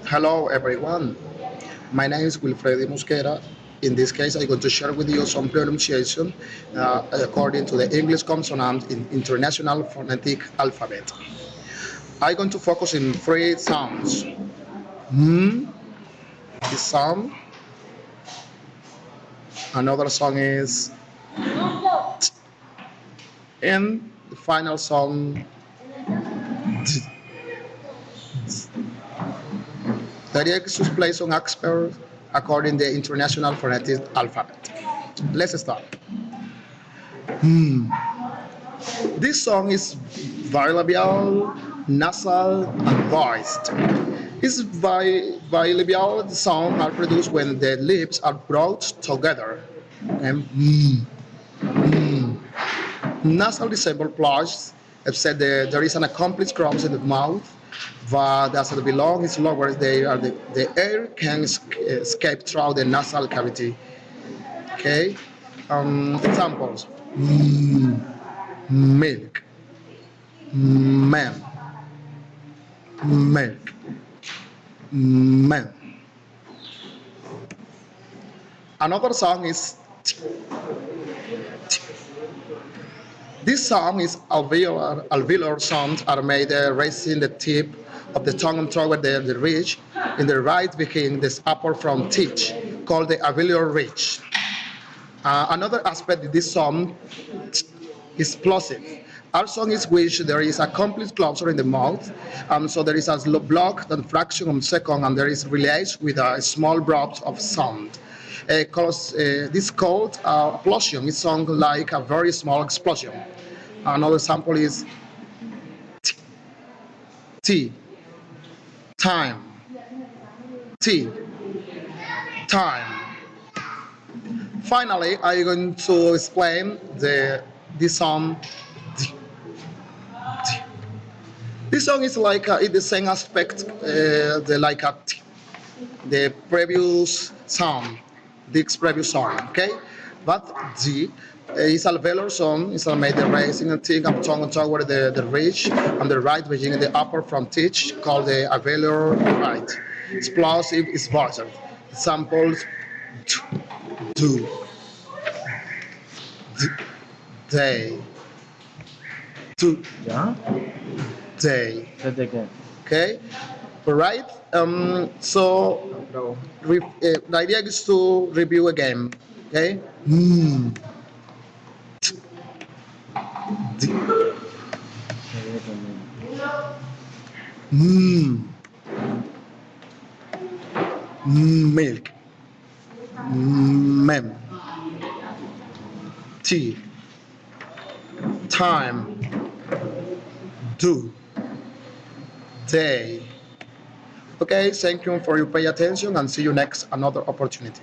Hello everyone, my name is Wilfredo Mosquera. In this case, I'm going to share with you some pronunciation according to the English consonant in International Phonetic Alphabet. I'm going to focus in three sounds. Hmm, this sound. Another song is t, and the final song. The idea is play some expert according to the International Phonetic Alphabet. Let's start. Hmm. This song is variable, nasal, and voiced. Its variable sounds are produced when the lips are brought together. And nasal resemble plugs, except there is an accomplished crumbs in the mouth, but as the belong is lower, the air can escape through the nasal cavity. Okay? Examples: milk, man, milk, man. Another song is this song is alveolar. Alveolar sounds are made raising the tip of the tongue toward the ridge in the right behind this upper front teeth, called the alveolar ridge. Another aspect of this song is plosive. Our song is which there is a complete closure in the mouth, so there is a block and fraction of second, and there is relays with a small drop of sound. This called plosion. It sounds like a very small explosion. Another example is T, time, T, time. Finally, I'm going to explain this song. This song is like in the same aspect, the previous song, this previous song, okay? But G is a velar song. It's made the raising and thing of tongue toward the ridge on the right, beginning the upper front teeth, called the alveolar right. Explosive is voiced. Examples: do, they, to, Yeah? they. Say it again. Okay, all right. So the idea is to review again. Okay. Say it again. Milk, mem, tea, time, do, day. Okay, thank you for your pay attention and see you next another opportunity.